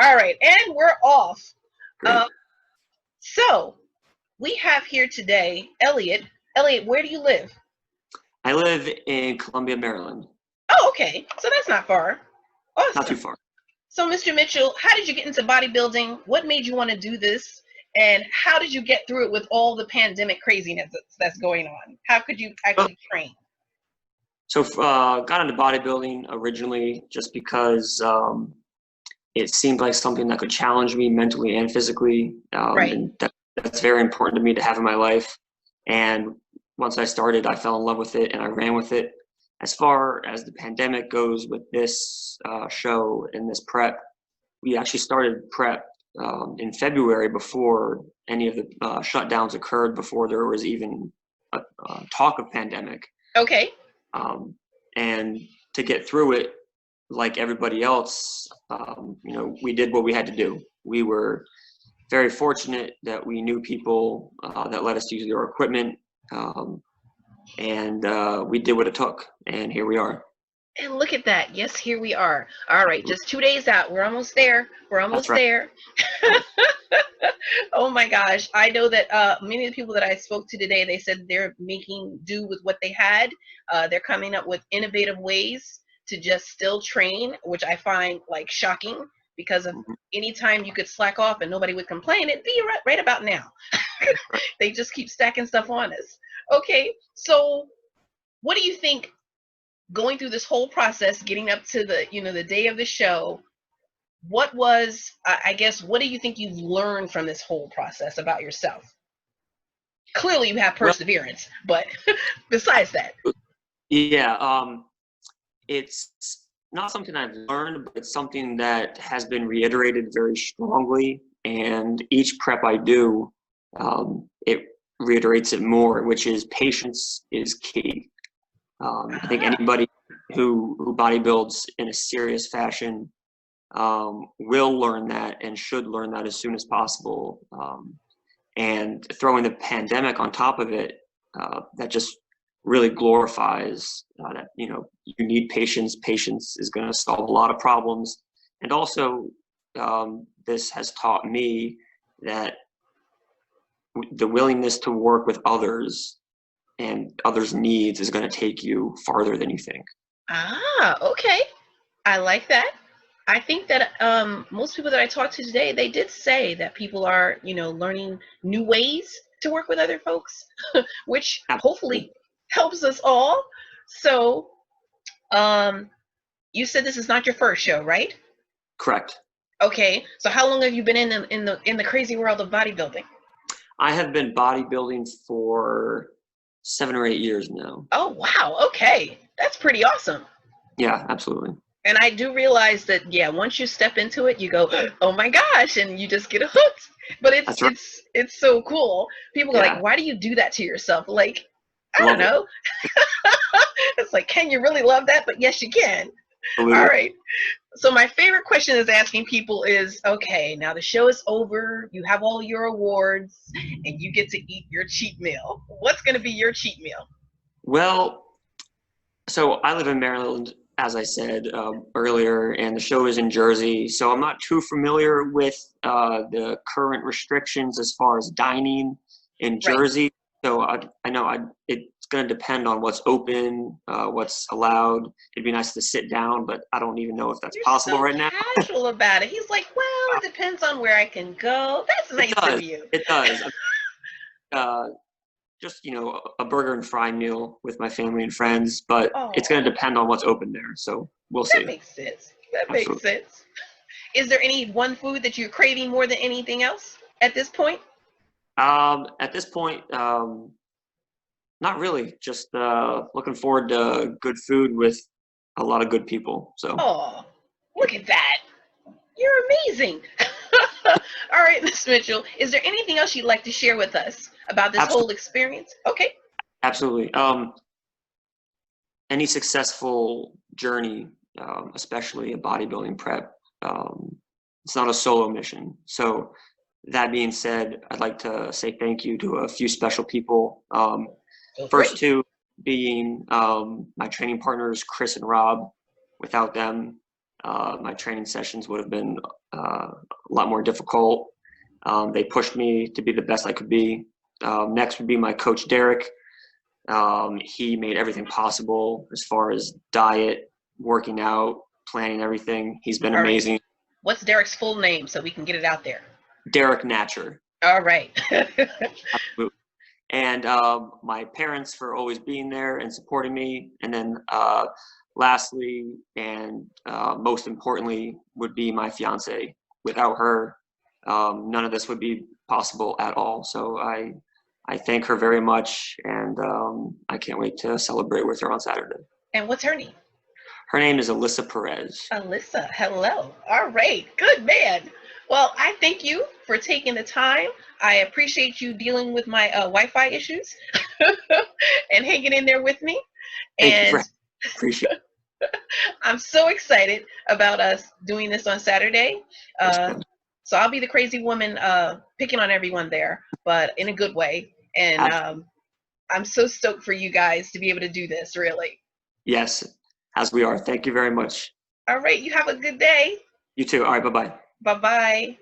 All right, and we're off. Great. So we have here today Elliot. Elliot, where do you live? I live in Columbia, Maryland. Oh, okay. So that's not far. Awesome. Not too far. So, Mr. Mitchell, how did you get into bodybuilding? What made you want to do this? And how did you get through it with all the pandemic craziness that's going on? How could you actually train? So got into bodybuilding originally just because it seemed like something that could challenge me mentally and physically. Right. And that's very important to me to have in my life. And once I started, I fell in love with it and I ran with it. As far as the pandemic goes with this show and this prep, we actually started prep in February before any of the shutdowns occurred, before there was even a talk of pandemic. Okay. And to get through it, like everybody else, we did what we had to do. We were very fortunate that we knew people that let us use their equipment, and we did what it took, and here we are. And look at that. Yes, here we are. All right, just 2 days out. We're almost there. We're almost there. Oh my gosh. I know that many of the people that I spoke to today, they said they're making do with what they had. They're coming up with innovative ways to just still train, which I find like shocking, because of any time you could slack off and nobody would complain, it'd be right about now. They just keep stacking stuff on us. Okay, so what do you think, going through this whole process, getting up to the, the day of the show, what was, I guess, what do you think you've learned from this whole process about yourself? Clearly you have perseverance, but besides that. Yeah, it's not something I've learned, but it's something that has been reiterated very strongly. And each prep I do, it reiterates it more, which is patience is key. I think anybody who bodybuilds in a serious fashion will learn that and should learn that as soon as possible. And throwing the pandemic on top of it, that just really glorifies that, you need patience. Patience is going to solve a lot of problems. And also, this has taught me that the willingness to work with others and others' needs is going to take you farther than you think. Ah, okay. I like that. I think that most people that I talked to today, they did say that people are, learning new ways to work with other folks, which hopefully helps us all. So, you said this is not your first show, right? Correct. Okay. So how long have you been in the crazy world of bodybuilding? I have been bodybuilding for 7 or 8 years now. Oh, wow. Okay. That's pretty awesome. Yeah, absolutely. And I do realize that, yeah, once you step into it, you go, oh my gosh, and you just get hooked. But it's so cool. People are like, why do you do that to yourself? Like, I don't know. It's like, can you really love that? But yes, you can. Absolutely. All right. So my favorite question is asking people is, okay, now the show is over, you have all your awards, and you get to eat your cheat meal. What's going to be your cheat meal? Well, so I live in Maryland, as I said earlier, and the show is in Jersey. So I'm not too familiar with the current restrictions as far as dining in Jersey. Right. So I know it's going to depend on what's open, what's allowed. It'd be nice to sit down, but I don't even know if that's possible right now. You're so casual about it. He's like, well, it depends on where I can go. That's nice of you. It does. Just, a burger and fry meal with my family and friends, but it's going to depend on what's open there. So we'll see. That makes sense. That makes sense. Is there any one food that you're craving more than anything else at this point? At this point, not really. Just looking forward to good food with a lot of good people. So. Oh, look at that! You're amazing. All right, Ms. Mitchell. Is there anything else you'd like to share with us about this whole experience? Okay. Absolutely. Any successful journey, especially a bodybuilding prep, it's not a solo mission. So. That being said, I'd like to say thank you to a few special people. First two being my training partners, Chris and Rob. Without them, my training sessions would have been a lot more difficult. They pushed me to be the best I could be. Next would be my coach, Derek. He made everything possible as far as diet, working out, planning everything. He's been amazing. Right. What's Derek's full name so we can get it out there? Derek Natcher. All right. And my parents for always being there and supporting me. And then lastly, and most importantly, would be my fiance. Without her, none of this would be possible at all. So I thank her very much, and I can't wait to celebrate with her on Saturday. And what's her name? Her name is Alyssa Perez. Alyssa, hello. All right, good man. Well, I thank you for taking the time. I appreciate you dealing with my Wi-Fi issues and hanging in there with me. Thank you. Appreciate it. I'm so excited about us doing this on Saturday. So I'll be the crazy woman picking on everyone there, but in a good way. And I'm so stoked for you guys to be able to do this, really. Yes, as we are. Thank you very much. All right, you have a good day. You too. All right, bye-bye. Bye-bye.